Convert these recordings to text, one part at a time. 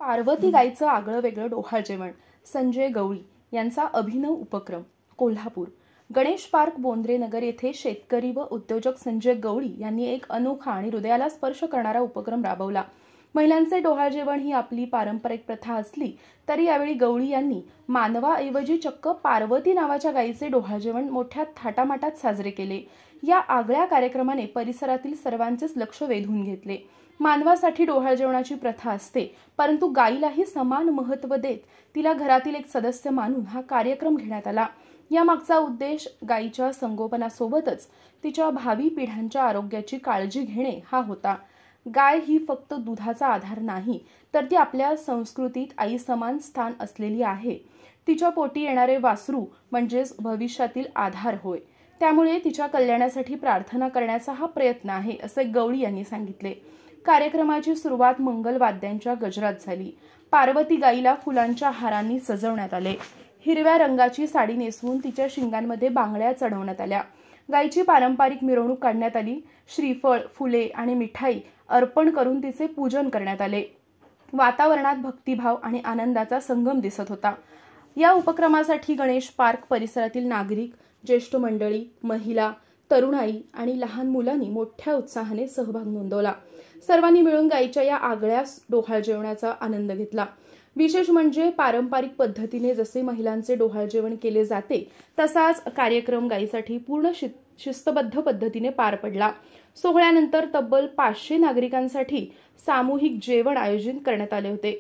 पार्वती गाईचं आगळं वेगळं डोहाळ जेवण. संजय गवळी यांचा अभिनव उपक्रम. कोल्हापूर गणेश पार्क बोंद्रे नगर येथे शेतकरी व उद्योजक संजय गवळी यांनी एक अनोखा आणि हृदयाला स्पर्श करणारा उपक्रम राबवला. महिलांचे डोहाळ जेवण ही आपली पारंपरिक प्रथा असली तरी यावेळी गवळी यांनी मानवाऐवजी चक्क पार्वती नावाच्या गायीचे डोहाळ जेवण मोठ्या थाटामाटात साजरे केले. या आगळ्या कार्यक्रमाने परिसरातील सर्वांचेच लक्ष वेधून घेतले. मानवासाठी डोहाळ जेवणाची प्रथा असते, परंतु गायीलाही समान महत्त्व देत तिला घरातील एक सदस्य मानून हा कार्यक्रम घेण्यात आला. यामागचा उद्देश गायीच्या संगोपनासोबतच तिच्या भावी पिढ्यांच्या आरोग्याची काळजी घेणे हा होता. गाय ही फक्त दुधाचा आधार नाही, तर ती आपल्या संस्कृतीत आई समान स्थान असलेली आहे. तिच्या पोटी येणारे वासरू म्हणजेच भविष्यातील आधार होय. त्यामुळे तिच्या कल्याणासाठी प्रार्थना करण्याचा हा प्रयत्न आहे, असे गवळी यांनी सांगितले. कार्यक्रमाची सुरुवात मंगल वाद्यांच्या गजरात झाली. पार्वती गायीला फुलांच्या हारांनी सजवण्यात आले. हिरव्या रंगाची साडी नेसवून तिच्या शिंगांमध्ये बांगड्या चढवण्यात आल्या. गायीची पारंपरिक मिरवणूक काढण्यात आली. श्रीफळ, फुले आणि मिठाई अर्पण करून तिचे पूजन करण्यात आले. वातावरणात भक्तिभाव आणि आनंदाचा संगम दिसत होता. या उपक्रमासाठी गणेश पार्क परिसरातील नागरिक, ज्येष्ठ मंडळी, महिला, तरुणाई आणि लहान मुलांनी मोठ्या उत्साहाने सहभाग नोंदवला. सर्वांनी मिळून गायीच्या या आगळ्या डोहाळ जेवणाचा आनंद घेतला. विशेष म्हणजे पारंपरिक पद्धतीने जसे महिलांचे डोहाळ जेवण केले जाते तसाच कार्यक्रम गायीसाठी पूर्ण शिस्तबद्ध पद्धतीने पार पडला. सोहळ्यानंतर तब्बल 500 नागरिकांसाठी सामूहिक जेवण आयोजित करण्यात आले होते.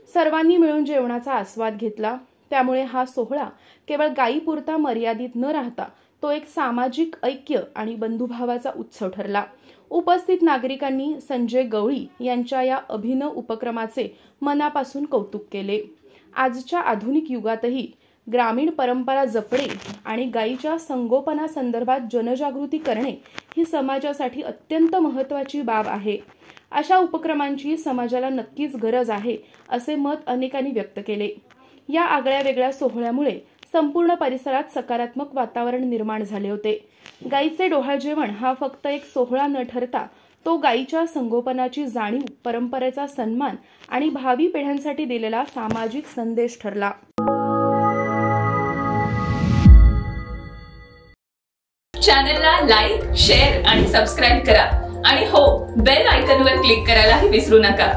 सर्वांनी मिळून जेवणाचा आस्वाद घेतला. त्यामुळे हा सोहळा केवळ गायीपुरता मर्यादित न राहता तो एक सामाजिक ऐक्य आणि बंधुभावाचा उत्सव ठरला. उपस्थित नागरिकांनी संजय गवळी यांच्या या अभिनव उपक्रमाचे मनापासून कौतुक केले. आजच्या आधुनिक युगातही ग्रामीण परंपरा जपणे आणि गायीच्या संगोपनासंदर्भात जनजागृती करणे ही समाजासाठी अत्यंत महत्त्वाची बाब आहे. अशा उपक्रमांची समाजाला नक्कीच गरज आहे, असे मत अनेकांनी व्यक्त केले. या आगळ्या वेगळ्या सोहळ्यामुळे संपूर्ण परिसरात सकारात्मक वातावरण निर्माण झाले होते. गायीचे डोहाळ जेवण हा फक्त एक सोहळा न ठरता तो गायीच्या संगोपनाची जाणीव, परंपरेचा सन्मान आणि भावी पिढ्यांसाठी दिलेला सामाजिक संदेश ठरला. चॅनलला लाईक, शेअर आणि सबस्क्राईब करा आणि हो, बेल आयकॉनवर क्लिक करायलाही विसरू नका.